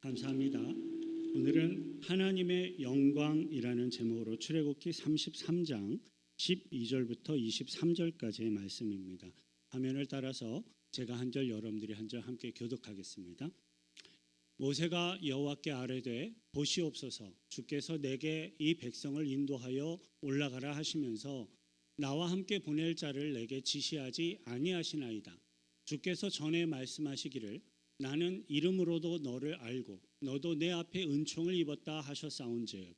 감사합니다. 오늘은 하나님의 영광이라는 제목으로 출애굽기 33장 12절부터 23절까지의 말씀입니다. 화면을 따라서 제가 한 절 여러분들이 한 절 함께 교독하겠습니다. 모세가 여호와께 아뢰되 보시옵소서 주께서 내게 이 백성을 인도하여 올라가라 하시면서 나와 함께 보낼 자를 내게 지시하지 아니하시나이다. 주께서 전에 말씀하시기를 나는 이름으로도 너를 알고 너도 내 앞에 은총을 입었다 하셨사온즉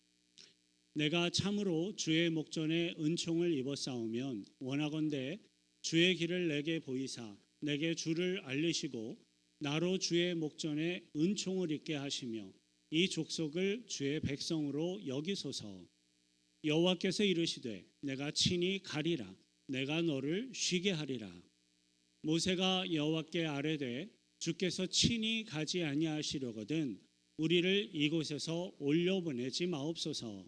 내가 참으로 주의 목전에 은총을 입었사오면 원하건대 주의 길을 내게 보이사 내게 주를 알리시고 나로 주의 목전에 은총을 입게 하시며 이 족속을 주의 백성으로 여기소서. 여호와께서 이르시되 내가 친히 가리라 내가 너를 쉬게 하리라. 모세가 여호와께 아뢰되 주께서 친히 가지 아니하시려거든 우리를 이곳에서 올려보내지 마옵소서.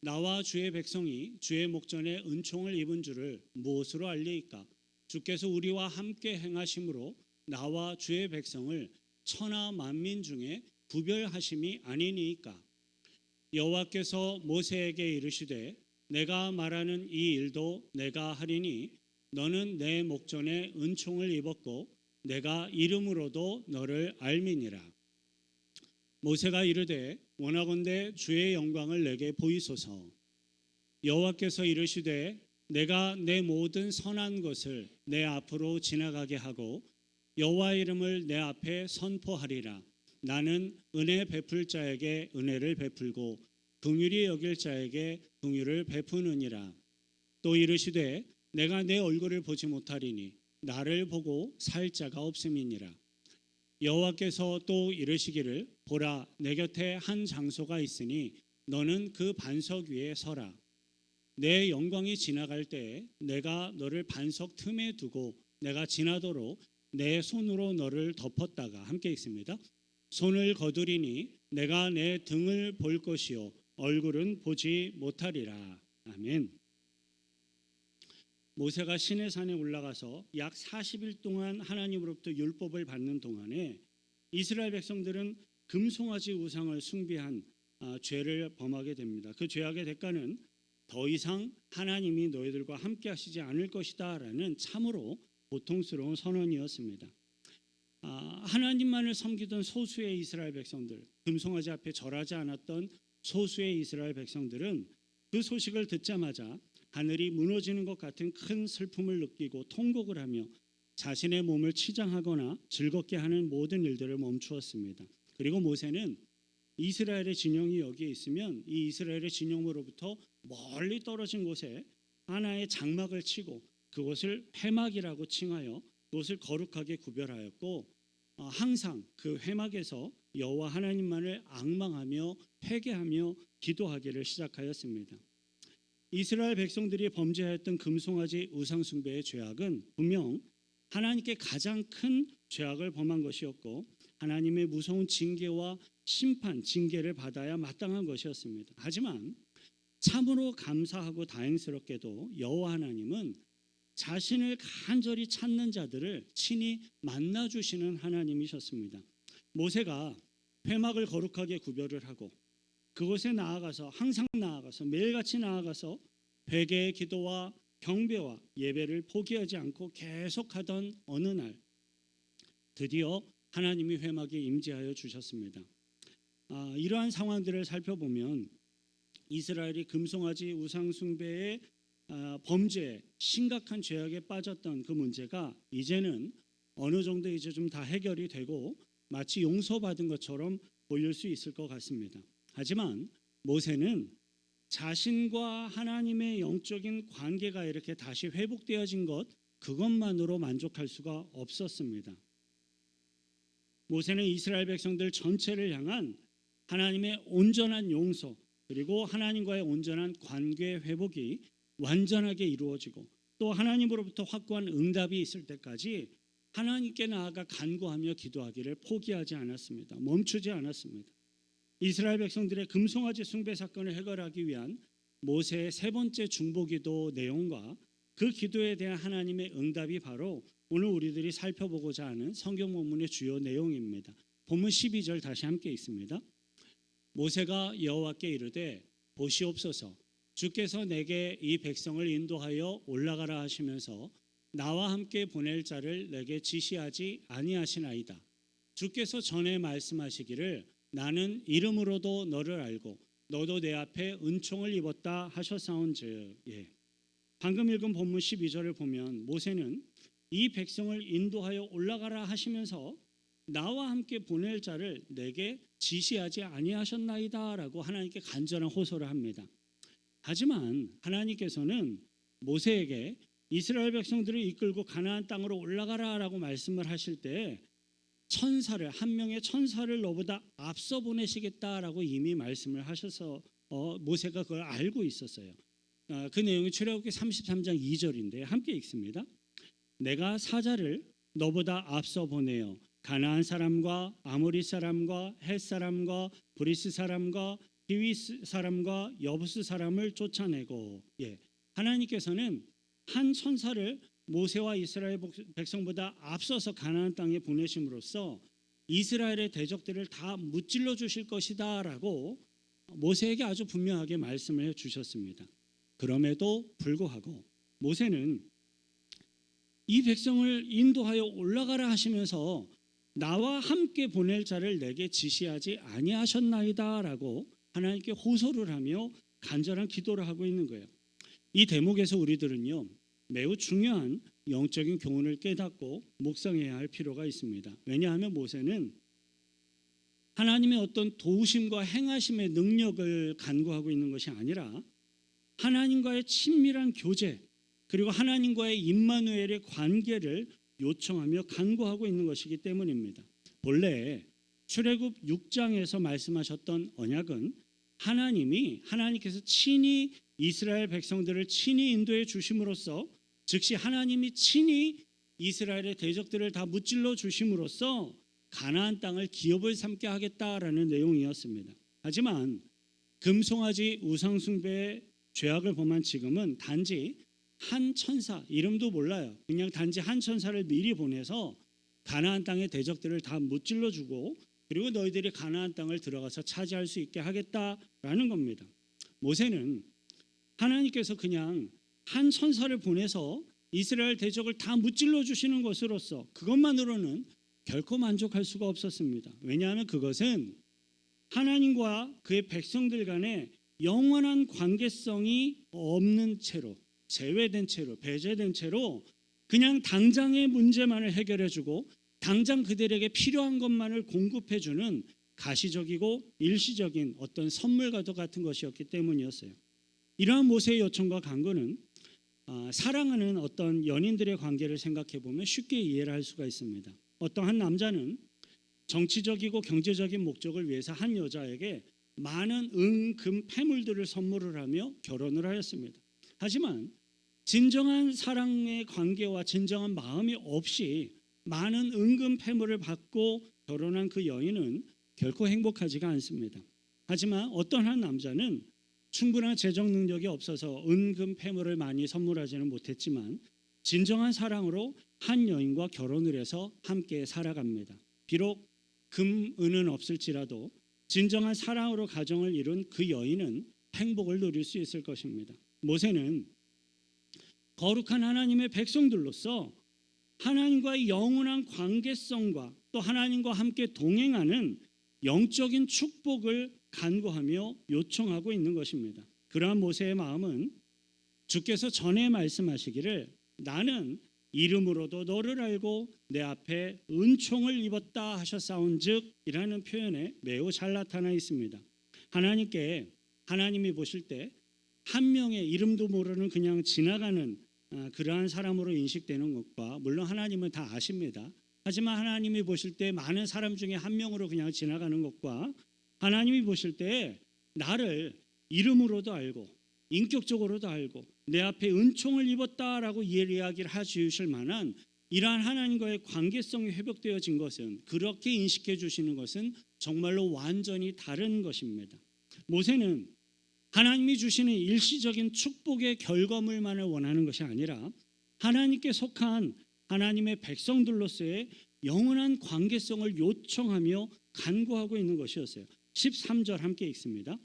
나와 주의 백성이 주의 목전에 은총을 입은 줄을 무엇으로 알리이까? 주께서 우리와 함께 행하심으로 나와 주의 백성을 천하 만민 중에 구별하심이 아니니이까? 여호와께서 모세에게 이르시되 내가 말하는 이 일도 내가 하리니 너는 내 목전에 은총을 입었고 내가 이름으로도 너를 알미니라. 모세가 이르되 원하건대 주의 영광을 내게 보이소서. 여호와께서 이르시되 내가 내 모든 선한 것을 내 앞으로 지나가게 하고 여호와의 이름을 내 앞에 선포하리라. 나는 은혜 베풀 자에게 은혜를 베풀고 긍휼히 여길 자에게 긍휼을 베푸느니라. 또 이르시되 내가 내 얼굴을 보지 못하리니 나를 보고 살 자가 없음이니라. 여호와께서 또 이르시기를 보라 내 곁에 한 장소가 있으니 너는 그 반석 위에 서라. 내 영광이 지나갈 때에 내가 너를 반석 틈에 두고 내가 지나도록 내 손으로 너를 덮었다가 함께 읽습니다. 손을 거두리니 내가 내 등을 볼 것이요 얼굴은 보지 못하리라. 아멘. 모세가 시내산에 올라가서 약 40일 동안 하나님으로부터 율법을 받는 동안에 이스라엘 백성들은 금송아지 우상을 숭배한 죄를 범하게 됩니다. 그 죄악의 대가는 더 이상 하나님이 너희들과 함께 하시지 않을 것이다 라는 참으로 고통스러운 선언이었습니다. 하나님만을 섬기던 소수의 이스라엘 백성들, 금송아지 앞에 절하지 않았던 소수의 이스라엘 백성들은 그 소식을 듣자마자 하늘이 무너지는 것 같은 큰 슬픔을 느끼고 통곡을 하며 자신의 몸을 치장하거나 즐겁게 하는 모든 일들을 멈추었습니다. 그리고 모세는 이스라엘의 진영이 여기에 있으면 이 이스라엘의 진영으로부터 멀리 떨어진 곳에 하나의 장막을 치고 그곳을 회막이라고 칭하여 그곳을 거룩하게 구별하였고 항상 그 회막에서 여호와 하나님만을 앙망하며 회개하며 기도하기를 시작하였습니다. 이스라엘 백성들이 범죄하였던 금송아지 우상숭배의 죄악은 분명 하나님께 가장 큰 죄악을 범한 것이었고 하나님의 무서운 징계와 심판, 징계를 받아야 마땅한 것이었습니다. 하지만 참으로 감사하고 다행스럽게도 여호와 하나님은 자신을 간절히 찾는 자들을 친히 만나주시는 하나님이셨습니다. 모세가 회막을 거룩하게 구별을 하고 그곳에 나아가서 항상 나아가서 매일같이 나아가서 회개의 기도와 경배와 예배를 포기하지 않고 계속하던 어느 날 드디어 하나님이 회막에 임재하여 주셨습니다. 이러한 상황들을 살펴보면 이스라엘이 금송아지 우상 숭배의 범죄, 심각한 죄악에 빠졌던 그 문제가 이제는 어느 정도 이제 좀 다 해결이 되고 마치 용서받은 것처럼 보일 수 있을 것 같습니다. 하지만 모세는 자신과 하나님의 영적인 관계가 이렇게 다시 회복되어진 것 그것만으로 만족할 수가 없었습니다. 모세는 이스라엘 백성들 전체를 향한 하나님의 온전한 용서 그리고 하나님과의 온전한 관계 회복이 완전하게 이루어지고 또 하나님으로부터 확고한 응답이 있을 때까지 하나님께 나아가 간구하며 기도하기를 포기하지 않았습니다. 멈추지 않았습니다. 이스라엘 백성들의 금송아지 숭배 사건을 해결하기 위한 모세의 세 번째 중보기도 내용과 그 기도에 대한 하나님의 응답이 바로 오늘 우리들이 살펴보고자 하는 성경 본문의 주요 내용입니다. 본문 12절 다시 함께 읽습니다. 모세가 여호와께 이르되 보시옵소서 주께서 내게 이 백성을 인도하여 올라가라 하시면서 나와 함께 보낼 자를 내게 지시하지 아니하시나이다. 주께서 전에 말씀하시기를 나는 이름으로도 너를 알고 너도 내 앞에 은총을 입었다 하셨사온즉. 방금 읽은 본문 12절을 보면 모세는 이 백성을 인도하여 올라가라 하시면서 나와 함께 보낼 자를 내게 지시하지 아니하셨나이다라고 하나님께 간절한 호소를 합니다. 하지만 하나님께서는 모세에게 이스라엘 백성들을 이끌고 가나안 땅으로 올라가라라고 말씀을 하실 때 천사를 한 명의 천사를 너보다 앞서 보내시겠다라고 이미 말씀을 하셔서 모세가 그걸 알고 있었어요. 그 내용이 출애굽기 33장 2절인데 함께 읽습니다. 내가 사자를 너보다 앞서 보내어 가나안 사람과 아모리 사람과 헷 사람과 브리스 사람과 히위 사람과 여부스 사람을 쫓아내고. 하나님께서는 한 천사를 모세와 이스라엘 백성보다 앞서서 가나안 땅에 보내심으로써 이스라엘의 대적들을 다 무찔러 주실 것이다라고 모세에게 아주 분명하게 말씀을 해주셨습니다. 그럼에도 불구하고 모세는 이 백성을 인도하여 올라가라 하시면서 나와 함께 보낼 자를 내게 지시하지 아니하셨나이다라고 하나님께 호소를 하며 간절한 기도를 하고 있는 거예요. 이 대목에서 우리들은요 매우 중요한 영적인 교훈을 깨닫고 묵상해야 할 필요가 있습니다. 왜냐하면 모세는 하나님의 어떤 도우심과 행하심의 능력을 간구하고 있는 것이 아니라 하나님과의 친밀한 교제 그리고 하나님과의 임마누엘의 관계를 요청하며 간구하고 있는 것이기 때문입니다. 본래 출애굽 6장에서 말씀하셨던 언약은 하나님께서 친히 이스라엘 백성들을 친히 인도해 주심으로써 즉시 하나님이 친히 이스라엘의 대적들을 다 무찔러 주심으로써 가나안 땅을 기업을 삼게 하겠다라는 내용이었습니다. 하지만 금송아지 우상숭배의 죄악을 범한 지금은 단지 한 천사, 이름도 몰라요. 그냥 단지 한 천사를 미리 보내서 가나안 땅의 대적들을 다 무찔러 주고 그리고 너희들이 가나안 땅을 들어가서 차지할 수 있게 하겠다라는 겁니다. 모세는 하나님께서 그냥 한 천사를 보내서 이스라엘 대적을 다 무찔러 주시는 것으로서 그것만으로는 결코 만족할 수가 없었습니다. 왜냐하면 그것은 하나님과 그의 백성들 간에 영원한 관계성이 없는 채로 제외된 채로 배제된 채로 그냥 당장의 문제만을 해결해 주고 당장 그들에게 필요한 것만을 공급해 주는 가시적이고 일시적인 어떤 선물과도 같은 것이었기 때문이었어요. 이러한 모세의 요청과 간구는 사랑하는 어떤 연인들의 관계를 생각해 보면 쉽게 이해를 할 수가 있습니다. 어떤 한 남자는 정치적이고 경제적인 목적을 위해서 한 여자에게 많은 금, 패물들을 선물을 하며 결혼을 하였습니다. 하지만 진정한 사랑의 관계와 진정한 마음이 없이 많은 은금 패물을 받고 결혼한 그 여인은 결코 행복하지가 않습니다. 하지만 어떤 한 남자는 충분한 재정 능력이 없어서 은금 패물을 많이 선물하지는 못했지만 진정한 사랑으로 한 여인과 결혼을 해서 함께 살아갑니다. 비록 금, 은은 없을지라도 진정한 사랑으로 가정을 이룬 그 여인은 행복을 누릴 수 있을 것입니다. 모세는 거룩한 하나님의 백성들로서 하나님과의 영원한 관계성과 또 하나님과 함께 동행하는 영적인 축복을 간구하며 요청하고 있는 것입니다. 그러한 모세의 마음은 주께서 전에 말씀하시기를 나는 이름으로도 너를 알고 내 앞에 은총을 입었다 하셨사온즉 이라는 표현에 매우 잘 나타나 있습니다. 하나님이 보실 때 한 명의 이름도 모르는 그냥 지나가는 그러한 사람으로 인식되는 것과 물론 하나님은 다 아십니다. 하지만 하나님이 보실 때 많은 사람 중에 한 명으로 그냥 지나가는 것과 하나님이 보실 때 나를 이름으로도 알고 인격적으로도 알고 내 앞에 은총을 입었다라고 이야기를 해주실 만한 이러한 하나님과의 관계성이 회복되어진 것은 그렇게 인식해 주시는 것은 정말로 완전히 다른 것입니다. 모세는 하나님이 주시는 일시적인 축복의 결과물만을 원하는 것이 아니라 하나님께 속한 하나님의 백성들로서의 영원한 관계성을 요청하며 간구하고 있는 것이었어요. 13절 함께 읽습니다.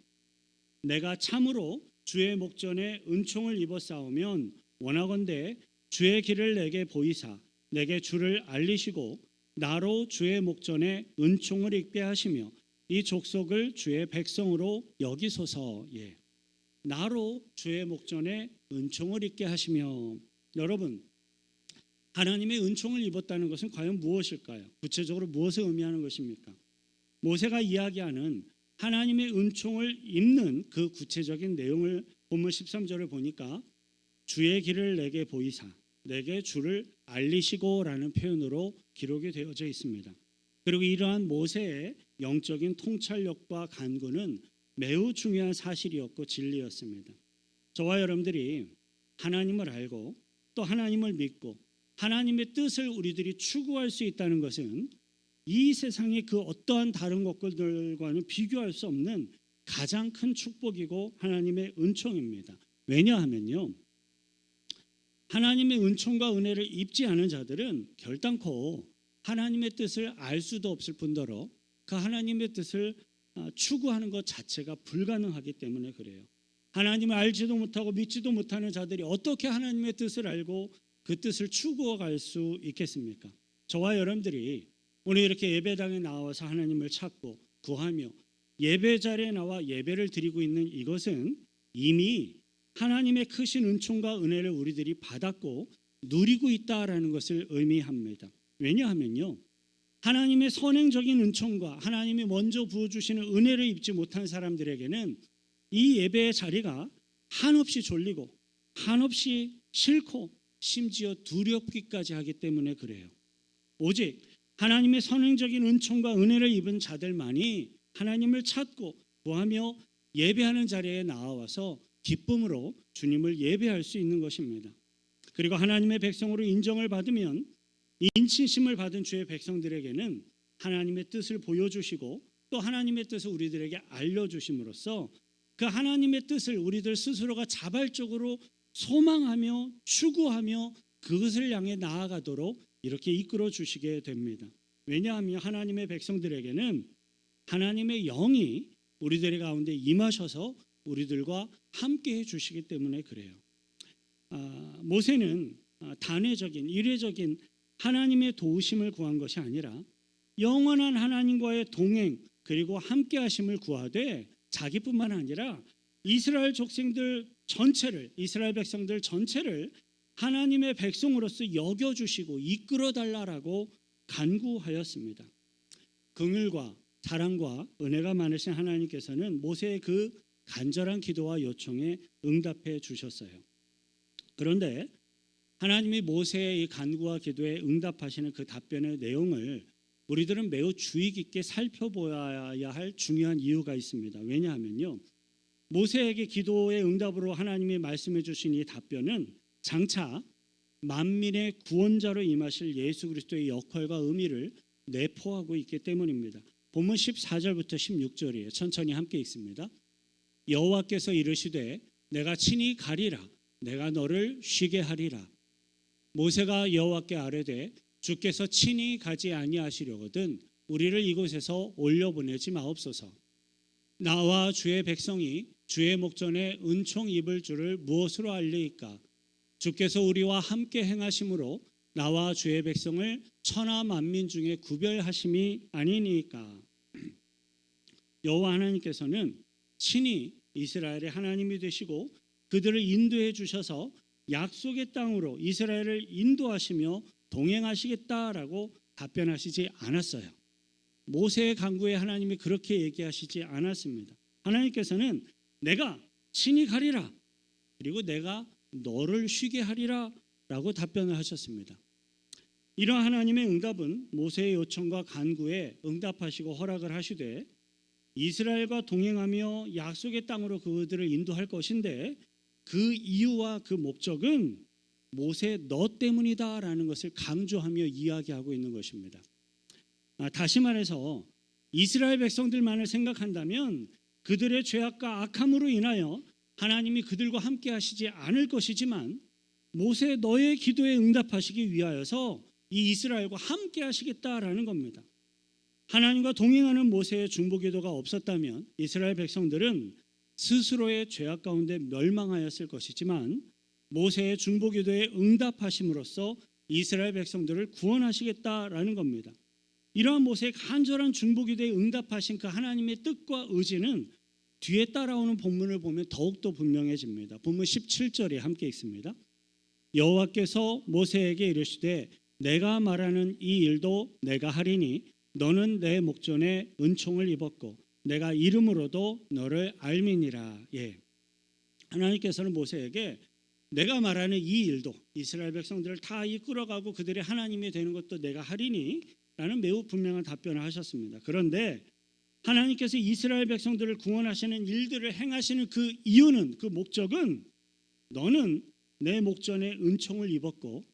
내가 참으로 주의 목전에 은총을 입어 싸우면 원하건대 주의 길을 내게 보이사 내게 주를 알리시고 나로 주의 목전에 은총을 입게 하시며 이 족속을 주의 백성으로 여기소서. 예. 나로 주의 목전에 은총을 입게 하시며. 여러분, 하나님의 은총을 입었다는 것은 과연 무엇일까요? 구체적으로 무엇을 의미하는 것입니까? 모세가 이야기하는 하나님의 은총을 입는 그 구체적인 내용을 본문 13절을 보니까 주의 길을 내게 보이사 내게 주를 알리시고라는 표현으로 기록이 되어져 있습니다. 그리고 이러한 모세의 영적인 통찰력과 간구는 매우 중요한 사실이었고 진리였습니다. 저와 여러분들이 하나님을 알고 또 하나님을 믿고 하나님의 뜻을 우리들이 추구할 수 있다는 것은 이 세상의 그 어떠한 다른 것들과는 비교할 수 없는 가장 큰 축복이고 하나님의 은총입니다. 왜냐하면요, 하나님의 은총과 은혜를 입지 않은 자들은 결단코 하나님의 뜻을 알 수도 없을 뿐더러 그 하나님의 뜻을 추구하는 것 자체가 불가능하기 때문에 그래요. 하나님을 알지도 못하고 믿지도 못하는 자들이 어떻게 하나님의 뜻을 알고 그 뜻을 추구해 갈 수 있겠습니까? 저와 여러분들이 오늘 이렇게 예배당에 나와서 하나님을 찾고 구하며 예배 자리에 나와 예배를 드리고 있는 이것은 이미 하나님의 크신 은총과 은혜를 우리들이 받았고 누리고 있다라는 것을 의미합니다. 왜냐하면요, 하나님의 선행적인 은총과 하나님이 먼저 부어주시는 은혜를 입지 못한 사람들에게는 이 예배의 자리가 한없이 졸리고 한없이 싫고 심지어 두렵기까지 하기 때문에 그래요. 오직 하나님의 선행적인 은총과 은혜를 입은 자들만이 하나님을 찾고 구하며 예배하는 자리에 나와서 기쁨으로 주님을 예배할 수 있는 것입니다. 그리고 하나님의 백성으로 인정을 받으면 인치심을 받은 주의 백성들에게는 하나님의 뜻을 보여주시고 또 하나님의 뜻을 우리들에게 알려주심으로써 그 하나님의 뜻을 우리들 스스로가 자발적으로 소망하며 추구하며 그것을 향해 나아가도록 이렇게 이끌어 주시게 됩니다. 왜냐하면 하나님의 백성들에게는 하나님의 영이 우리들 가운데 임하셔서 우리들과 함께 해주시기 때문에 그래요. 모세는 단회적인 이례적인 하나님의 도우심을 구한 것이 아니라 영원한 하나님과의 동행 그리고 함께 하심을 구하되 자기뿐만 아니라 이스라엘 족생들 전체를 이스라엘 백성들 전체를 하나님의 백성으로서 여겨주시고 이끌어달라고 간구하였습니다. 긍휼과 사랑과 은혜가 많으신 하나님께서는 모세의 그 간절한 기도와 요청에 응답해 주셨어요. 그런데 하나님이 모세의 이 간구와 기도에 응답하시는 그 답변의 내용을 우리들은 매우 주의 깊게 살펴보아야 할 중요한 이유가 있습니다. 왜냐하면요, 모세에게 기도의 응답으로 하나님이 말씀해 주신 이 답변은 장차 만민의 구원자로 임하실 예수 그리스도의 역할과 의미를 내포하고 있기 때문입니다. 본문 14절부터 16절이에요. 천천히 함께 읽습니다. 여호와께서 이르시되 내가 친히 가리라 내가 너를 쉬게 하리라. 모세가 여호와께 아뢰되 주께서 친히 가지 아니하시려거든 우리를 이곳에서 올려보내지 마옵소서. 나와 주의 백성이 주의 목전에 은총 입을 줄을 무엇으로 알리이까? 주께서 우리와 함께 행하심으로 나와 주의 백성을 천하 만민 중에 구별하심이 아니니까. 여호와 하나님께서는 친히 이스라엘의 하나님이 되시고 그들을 인도해 주셔서 약속의 땅으로 이스라엘을 인도하시며 동행하시겠다라고 답변하시지 않았어요. 모세의 간구에 하나님이 그렇게 얘기하시지 않았습니다. 하나님께서는 내가 친히 가리라 그리고 내가 너를 쉬게 하리라 라고 답변을 하셨습니다. 이러한 하나님의 응답은 모세의 요청과 간구에 응답하시고 허락을 하시되 이스라엘과 동행하며 약속의 땅으로 그들을 인도할 것인데 그 이유와 그 목적은 모세 너 때문이다라는 것을 강조하며 이야기하고 있는 것입니다. 다시 말해서 이스라엘 백성들만을 생각한다면 그들의 죄악과 악함으로 인하여 하나님이 그들과 함께 하시지 않을 것이지만 모세 너의 기도에 응답하시기 위하여서 이 이스라엘과 함께 하시겠다라는 겁니다. 하나님과 동행하는 모세의 중보기도가 없었다면 이스라엘 백성들은 스스로의 죄악 가운데 멸망하였을 것이지만 모세의 중보기도에 응답하심으로써 이스라엘 백성들을 구원하시겠다라는 겁니다. 이러한 모세의 간절한 중보기도에 응답하신 그 하나님의 뜻과 의지는 뒤에 따라오는 본문을 보면 더욱더 분명해집니다. 본문 17절에 함께 읽습니다. 여호와께서 모세에게 이르시되 내가 말하는 이 일도 내가 하리니 너는 내 목전에 은총을 입었고 내가 이름으로도 너를 알미니라. 하나님께서는 모세에게 내가 말하는 이 일도 이스라엘 백성들을 다 이끌어가고 그들의 하나님이 되는 것도 내가 하리니 라는 매우 분명한 답변을 하셨습니다. 그런데 하나님께서 이스라엘 백성들을 구원하시는 일들을 행하시는 그 이유는, 그 목적은 너는 내 목전에 은총을 입었고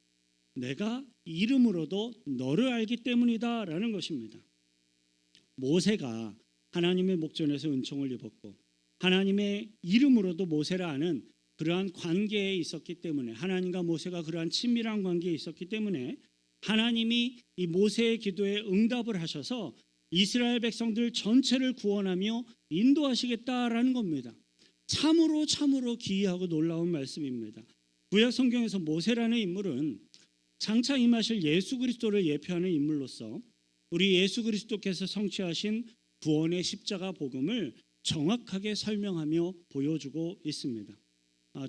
내가 이름으로도 너를 알기 때문이다 라는 것입니다. 모세가 하나님의 목전에서 은총을 입었고 하나님의 이름으로도 모세를 아는 그러한 관계에 있었기 때문에, 하나님과 모세가 그러한 친밀한 관계에 있었기 때문에 하나님이 이 모세의 기도에 응답을 하셔서 이스라엘 백성들 전체를 구원하며 인도하시겠다라는 겁니다. 참으로 기이하고 놀라운 말씀입니다. 구약 성경에서 모세라는 인물은 장차 임하실 예수 그리스도를 예표하는 인물로서 우리 예수 그리스도께서 성취하신 구원의 십자가 복음을 정확하게 설명하며 보여주고 있습니다.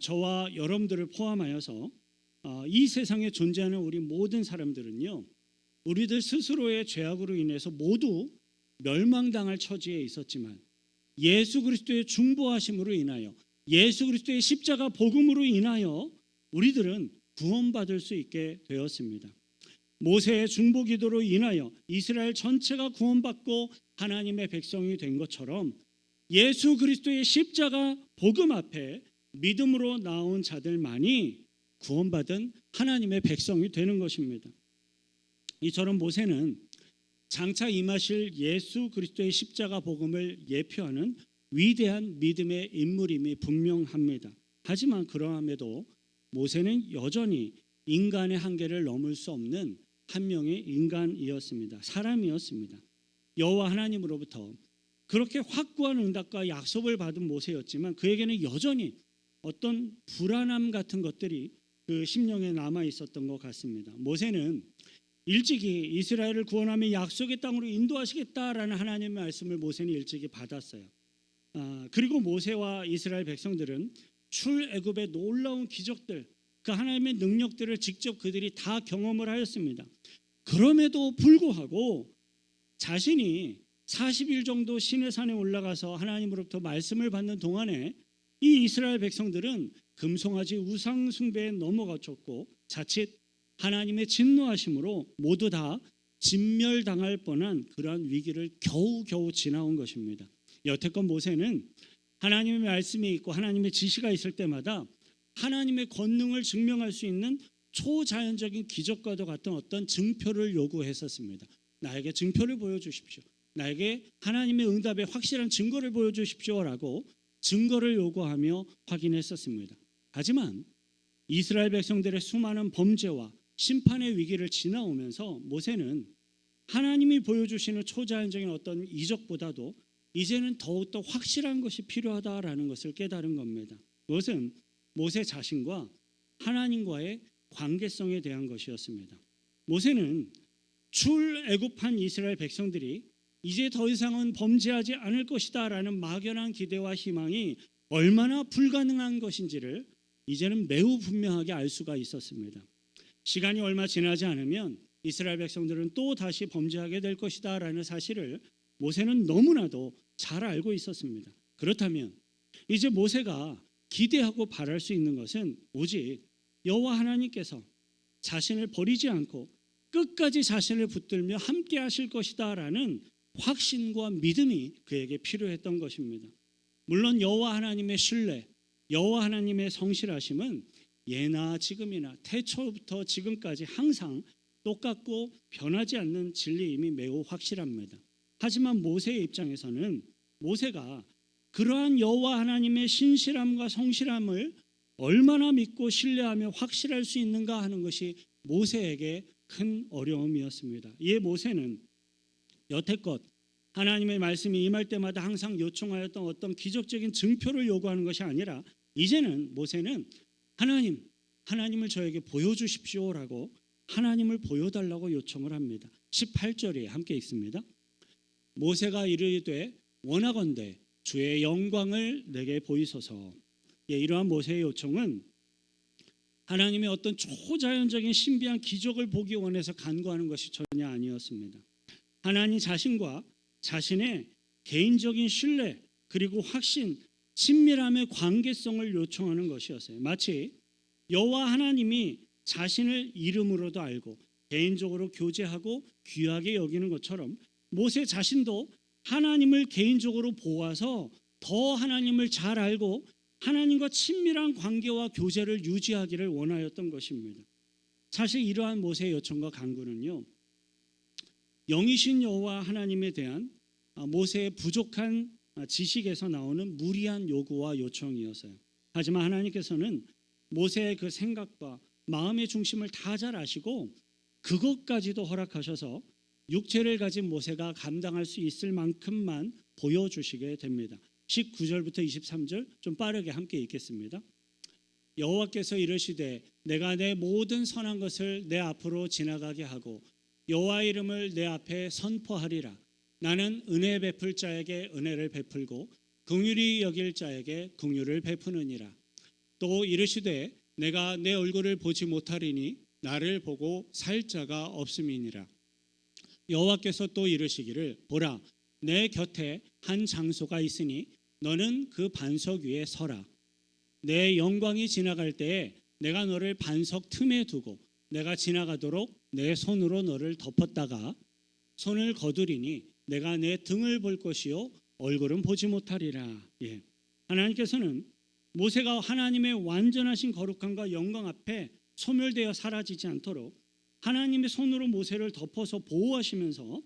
저와 여러분들을 포함하여서 이 세상에 존재하는 우리 모든 사람들은요, 우리들 스스로의 죄악으로 인해서 모두 멸망당할 처지에 있었지만 예수 그리스도의 중보하심으로 인하여, 예수 그리스도의 십자가 복음으로 인하여 우리들은 구원받을 수 있게 되었습니다. 모세의 중보기도로 인하여 이스라엘 전체가 구원받고 하나님의 백성이 된 것처럼 예수 그리스도의 십자가 복음 앞에 믿음으로 나온 자들만이 구원받은 하나님의 백성이 되는 것입니다. 이처럼 모세는 장차 임하실 예수 그리스도의 십자가 복음을 예표하는 위대한 믿음의 인물임이 분명합니다. 하지만 그러함에도 모세는 여전히 인간의 한계를 넘을 수 없는 한 명의 인간이었습니다. 사람이었습니다. 여호와 하나님으로부터 그렇게 확고한 응답과 약속을 받은 모세였지만 그에게는 여전히 어떤 불안함 같은 것들이 그 심령에 남아 있었던 것 같습니다. 모세는 일찍이 이스라엘을 구원하며 약속의 땅으로 인도하시겠다라는 하나님의 말씀을 모세는 일찍이 받았어요. 그리고 모세와 이스라엘 백성들은 출애굽의 놀라운 기적들, 그 하나님의 능력들을 직접 그들이 다 경험을 하였습니다. 그럼에도 불구하고 자신이 40일 정도 시내산에 올라가서 하나님으로부터 말씀을 받는 동안에 이 이스라엘 백성들은 금송아지 우상 숭배에 넘어갔었고 자칫 하나님의 진노하심으로 모두 다 진멸당할 뻔한 그러한 위기를 겨우겨우 지나온 것입니다. 여태껏 모세는 하나님의 말씀이 있고 하나님의 지시가 있을 때마다 하나님의 권능을 증명할 수 있는 초자연적인 기적과도 같은 어떤 증표를 요구했었습니다. 나에게 증표를 보여주십시오. 나에게 하나님의 응답의 확실한 증거를 보여주십시오라고 증거를 요구하며 확인했었습니다. 하지만 이스라엘 백성들의 수많은 범죄와 심판의 위기를 지나오면서 모세는 하나님이 보여주시는 초자연적인 어떤 이적보다도 이제는 더욱더 확실한 것이 필요하다라는 것을 깨달은 겁니다. 그것은 모세 자신과 하나님과의 관계성에 대한 것이었습니다. 모세는 출애굽한 이스라엘 백성들이 이제 더 이상은 범죄하지 않을 것이다 라는 막연한 기대와 희망이 얼마나 불가능한 것인지를 이제는 매우 분명하게 알 수가 있었습니다. 시간이 얼마 지나지 않으면 이스라엘 백성들은 또 다시 범죄하게 될 것이다 라는 사실을 모세는 너무나도 잘 알고 있었습니다. 그렇다면 이제 모세가 기대하고 바랄 수 있는 것은 오직 여호와 하나님께서 자신을 버리지 않고 끝까지 자신을 붙들며 함께 하실 것이다 라는 확신과 믿음이 그에게 필요했던 것입니다. 물론 여호와 하나님의 신뢰, 여호와 하나님의 성실하심은 예나 지금이나 태초부터 지금까지 항상 똑같고 변하지 않는 진리임이 매우 확실합니다. 하지만 모세의 입장에서는 모세가 그러한 여호와 하나님의 신실함과 성실함을 얼마나 믿고 신뢰하며 확실할 수 있는가 하는 것이 모세에게 큰 어려움이었습니다. 이에 모세는 여태껏 하나님의 말씀이 임할 때마다 항상 요청하였던 어떤 기적적인 증표를 요구하는 것이 아니라 이제는 모세는 하나님을 저에게 보여주십시오라고 하나님을 보여달라고 요청을 합니다. 18절에 함께 있습니다. 모세가 이르되 원하건대 주의 영광을 내게 보이소서. 이러한 모세의 요청은 하나님의 어떤 초자연적인 신비한 기적을 보기 원해서 간구하는 것이 전혀 아니었습니다. 하나님 자신과 자신의 개인적인 신뢰 그리고 확신, 친밀함의 관계성을 요청하는 것이었어요. 마치 여호와 하나님이 자신을 이름으로도 알고 개인적으로 교제하고 귀하게 여기는 것처럼 모세 자신도 하나님을 개인적으로 보아서 더 하나님을 잘 알고 하나님과 친밀한 관계와 교제를 유지하기를 원하였던 것입니다. 사실 이러한 모세의 요청과 간구는요, 영이신 여호와 하나님에 대한 모세의 부족한 지식에서 나오는 무리한 요구와 요청이었어요. 하지만 하나님께서는 모세의 그 생각과 마음의 중심을 다 잘 아시고 그것까지도 허락하셔서 육체를 가진 모세가 감당할 수 있을 만큼만 보여주시게 됩니다. 19절부터 23절 좀 빠르게 함께 읽겠습니다. 여호와께서 이르시되 내가 내 모든 선한 것을 내 앞으로 지나가게 하고 여호와 이름을 내 앞에 선포하리라. 나는 은혜 베풀 자에게 은혜를 베풀고 긍휼히 여길 자에게 긍휼을 베푸느니라. 또 이르시되 내가 내 얼굴을 보지 못하리니 나를 보고 살 자가 없음이니라. 여호와께서 또 이르시기를 보라 내 곁에 한 장소가 있으니 너는 그 반석 위에 서라. 내 영광이 지나갈 때에 내가 너를 반석 틈에 두고 내가 지나가도록 내 손으로 너를 덮었다가 손을 거두리니 내가 내 등을 볼 것이요 얼굴은 보지 못하리라. 하나님께서는 모세가 하나님의 완전하신 거룩함과 영광 앞에 소멸되어 사라지지 않도록 하나님의 손으로 모세를 덮어서 보호하시면서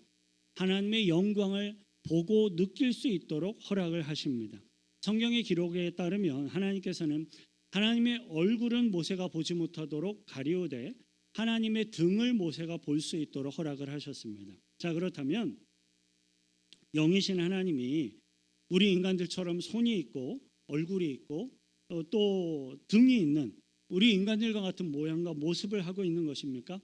하나님의 영광을 보고 느낄 수 있도록 허락을 하십니다. 성경의 기록에 따르면 하나님께서는 하나님의 얼굴은 모세가 보지 못하도록 가리우되 하나님의 등을 모세가 볼 수 있도록 허락을 하셨습니다. 자, 그렇다면 영이신 하나님이 우리 인간들처럼 손이 있고 얼굴이 있고 또 등이 있는 우리 인간들과 같은 모양과 모습을 하고 있는 것입니까?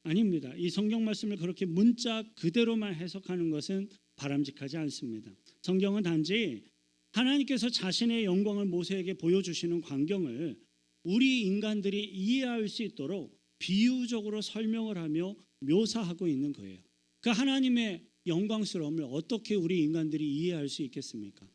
아닙니다. 이 성경 말씀을 그렇게 문자 그대로만 해석하는 것은 바람직하지 않습니다. 성경은 단지 하나님께서 자신의 영광을 모세에게 보여주시는 광경을 우리 인간들이 이해할 수 있도록 비유적으로 설명을 하며 묘사하고 있는 거예요. 그 하나님의 영광스러움을 어떻게 우리 인간들이 이해할 수 있겠습니까?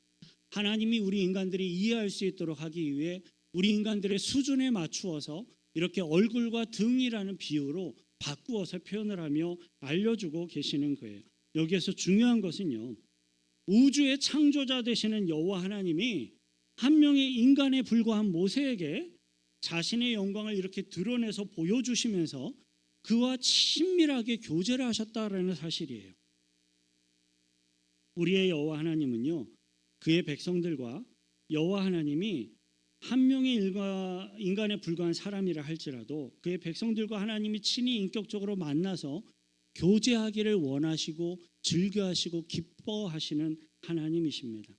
하나님이 우리 인간들이 이해할 수 있도록 하기 위해 우리 인간들의 수준에 맞추어서 이렇게 얼굴과 등이라는 비유로 바꾸어서 표현을 하며 알려주고 계시는 거예요. 여기에서 중요한 것은요, 우주의 창조자 되시는 여호와 하나님이 한 명의 인간에 불과한 모세에게 자신의 영광을 이렇게 드러내서 보여주시면서 그와 친밀하게 교제를 하셨다라는 사실이에요. 우리의 여호와 하나님은요, 그의 백성들과 여호와 하나님이 한 명의 인간에 불과한 사람이라 할지라도 그의 백성들과 하나님이 친히 인격적으로 만나서 교제하기를 원하시고 즐겨하시고 기뻐하시는 하나님이십니다.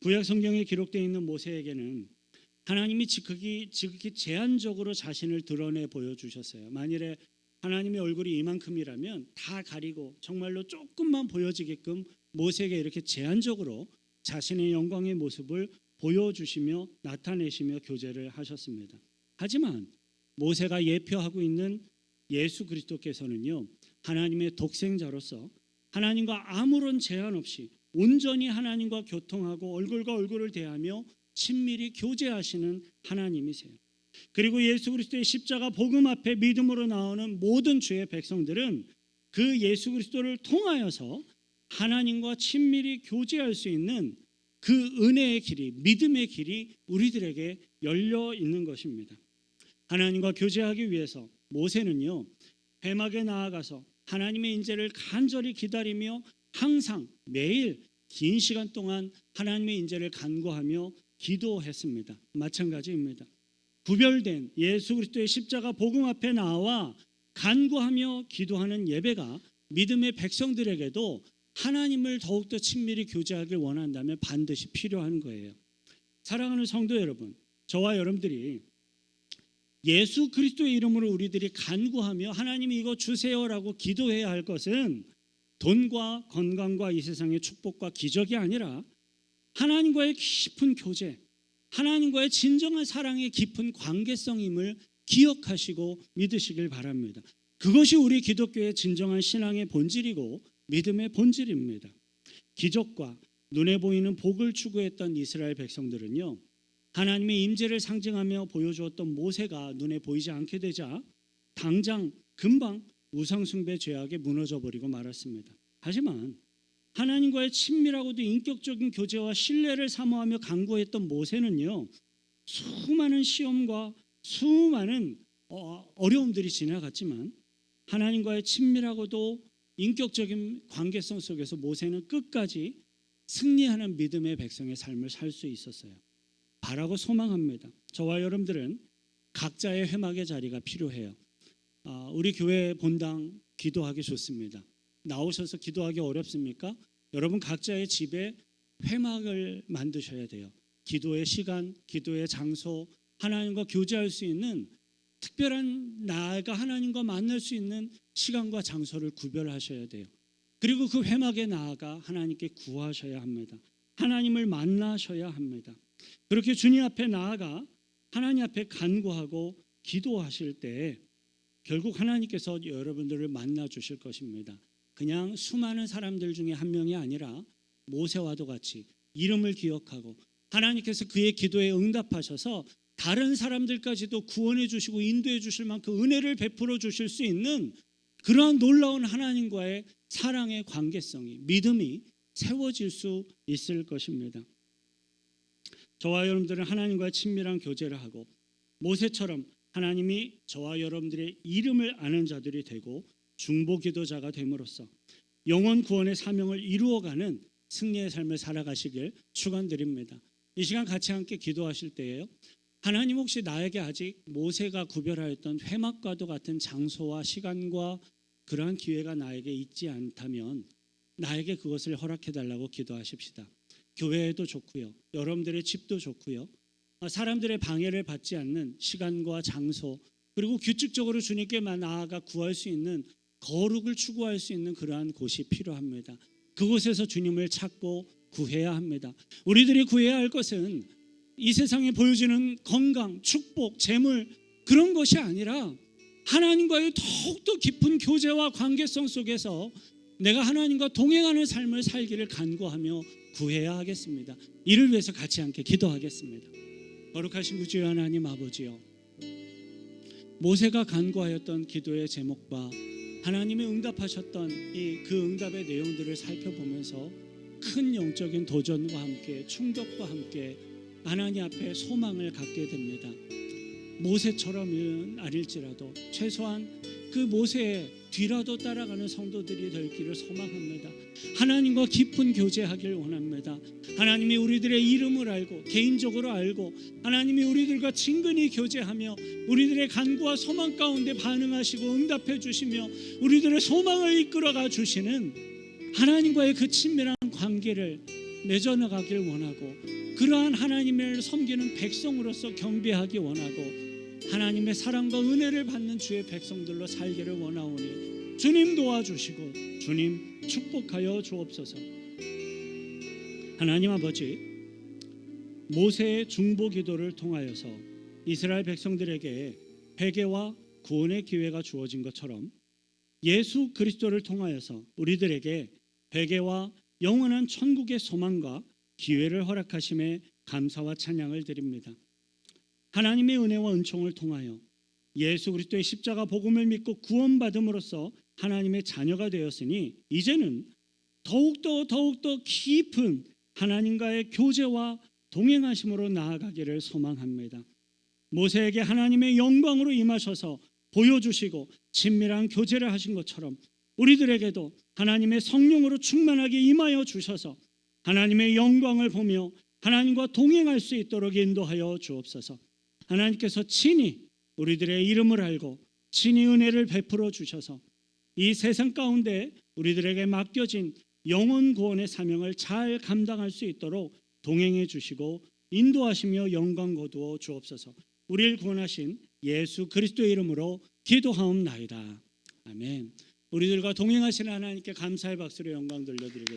구약 성경에 기록되어 있는 모세에게는 하나님이 지극히 제한적으로 자신을 드러내 보여주셨어요. 만일에 하나님의 얼굴이 이만큼이라면 다 가리고 정말로 조금만 보여지게끔 모세에게 이렇게 제한적으로 자신의 영광의 모습을 보여주시며 나타내시며 교제를 하셨습니다. 하지만 모세가 예표하고 있는 예수 그리스도께서는요, 하나님의 독생자로서 하나님과 아무런 제한 없이 온전히 하나님과 교통하고 얼굴과 얼굴을 대하며 친밀히 교제하시는 하나님이세요. 그리고 예수 그리스도의 십자가 복음 앞에 믿음으로 나오는 모든 주의 백성들은 그 예수 그리스도를 통하여서 하나님과 친밀히 교제할 수 있는 그 은혜의 길이, 믿음의 길이 우리들에게 열려 있는 것입니다. 하나님과 교제하기 위해서 모세는요, 회막에 나아가서 하나님의 인재를 간절히 기다리며 항상 매일 긴 시간 동안 하나님의 인재를 간구하며 기도했습니다. 마찬가지입니다. 구별된 예수 그리스도의 십자가 복음 앞에 나와 간구하며 기도하는 예배가 믿음의 백성들에게도 하나님을 더욱더 친밀히 교제하길 원한다면 반드시 필요한 거예요. 사랑하는 성도 여러분, 저와 여러분들이 예수 그리스도의 이름으로 우리들이 간구하며 하나님이 이거 주세요라고 기도해야 할 것은 돈과 건강과 이 세상의 축복과 기적이 아니라 하나님과의 깊은 교제, 하나님과의 진정한 사랑의 깊은 관계성임을 기억하시고 믿으시길 바랍니다. 그것이 우리 기독교의 진정한 신앙의 본질이고 믿음의 본질입니다. 기적과 눈에 보이는 복을 추구했던 이스라엘 백성들은요, 하나님의 임재를 상징하며 보여주었던 모세가 눈에 보이지 않게 되자 당장 금방 우상숭배 죄악에 무너져 버리고 말았습니다. 하지만 하나님과의 친밀하고도 인격적인 교제와 신뢰를 사모하며 간구했던 모세는요, 수많은 시험과 수많은 어려움들이 지나갔지만 하나님과의 친밀하고도 인격적인 관계성 속에서 모세는 끝까지 승리하는 믿음의 백성의 삶을 살 수 있었어요. 바라고 소망합니다. 저와 여러분들은 각자의 회막의 자리가 필요해요. 우리 교회 본당 기도하기 좋습니다. 나오셔서 기도하기 어렵습니까? 여러분 각자의 집에 회막을 만드셔야 돼요. 기도의 시간, 기도의 장소, 하나님과 교제할 수 있는 특별한 나아가 하나님과 만날 수 있는 시간과 장소를 구별하셔야 돼요. 그리고 그 회막에 나아가 하나님께 구하셔야 합니다. 하나님을 만나셔야 합니다. 그렇게 주님 앞에 나아가 하나님 앞에 간구하고 기도하실 때 결국 하나님께서 여러분들을 만나 주실 것입니다. 그냥 수많은 사람들 중에 한 명이 아니라 모세와도 같이 이름을 기억하고 하나님께서 그의 기도에 응답하셔서 다른 사람들까지도 구원해 주시고 인도해 주실 만큼 은혜를 베풀어 주실 수 있는 그러한 놀라운 하나님과의 사랑의 관계성이, 믿음이 세워질 수 있을 것입니다. 저와 여러분들은 하나님과 친밀한 교제를 하고 모세처럼 하나님이 저와 여러분들의 이름을 아는 자들이 되고 중보기도자가 됨으로써 영혼 구원의 사명을 이루어가는 승리의 삶을 살아가시길 축원드립니다. 이 시간 같이 함께 기도하실 때에요, 하나님 혹시 나에게 아직 모세가 구별하였던 회막과도 같은 장소와 시간과 그러한 기회가 나에게 있지 않다면 나에게 그것을 허락해달라고 기도하십시다. 교회에도 좋고요, 여러분들의 집도 좋고요, 사람들의 방해를 받지 않는 시간과 장소, 그리고 규칙적으로 주님께만 나아가 구할 수 있는 거룩을 추구할 수 있는 그러한 곳이 필요합니다. 그곳에서 주님을 찾고 구해야 합니다. 우리들이 구해야 할 것은 이 세상에 보여지는 건강, 축복, 재물 그런 것이 아니라 하나님과의 더욱더 깊은 교제와 관계성 속에서 내가 하나님과 동행하는 삶을 살기를 간구하며 구해야 하겠습니다. 이를 위해서 같이 함께 기도하겠습니다. 거룩하신 우주 하나님 아버지요, 모세가 간구하였던 기도의 제목과 하나님이 응답하셨던 그 응답의 내용들을 살펴보면서 큰 영적인 도전과 함께 충격과 함께 하나님 앞에 소망을 갖게 됩니다. 모세처럼은 아닐지라도 최소한 그 모세의 뒤라도 따라가는 성도들이 될 길을 소망합니다. 하나님과 깊은 교제하길 원합니다. 하나님이 우리들의 이름을 알고 개인적으로 알고 하나님이 우리들과 친근히 교제하며 우리들의 간구와 소망 가운데 반응하시고 응답해 주시며 우리들의 소망을 이끌어가 주시는 하나님과의 그 친밀한 관계를 맺어나가길 원하고 그러한 하나님을 섬기는 백성으로서 경배하기 원하고 하나님의 사랑과 은혜를 받는 주의 백성들로 살기를 원하오니 주님 도와주시고 주님 축복하여 주옵소서. 하나님 아버지, 모세의 중보 기도를 통하여서 이스라엘 백성들에게 회개와 구원의 기회가 주어진 것처럼 예수 그리스도를 통하여서 우리들에게 회개와 영원한 천국의 소망과 기회를 허락하심에 감사와 찬양을 드립니다. 하나님의 은혜와 은총을 통하여 예수 그리스도의 십자가 복음을 믿고 구원받음으로써 하나님의 자녀가 되었으니 이제는 더욱더 깊은 하나님과의 교제와 동행하심으로 나아가기를 소망합니다. 모세에게 하나님의 영광으로 임하셔서 보여주시고 친밀한 교제를 하신 것처럼 우리들에게도 하나님의 성령으로 충만하게 임하여 주셔서 하나님의 영광을 보며 하나님과 동행할 수 있도록 인도하여 주옵소서. 하나님께서 친히 우리들의 이름을 알고 친히 은혜를 베풀어 주셔서 이 세상 가운데 우리들에게 맡겨진 영혼 구원의 사명을 잘 감당할 수 있도록 동행해 주시고 인도하시며 영광 거두어 주옵소서. 우리를 구원하신 예수 그리스도의 이름으로 기도하옵나이다. 아멘. 우리들과 동행하시는 하나님께 감사의 박수로 영광 돌려드리겠습니다.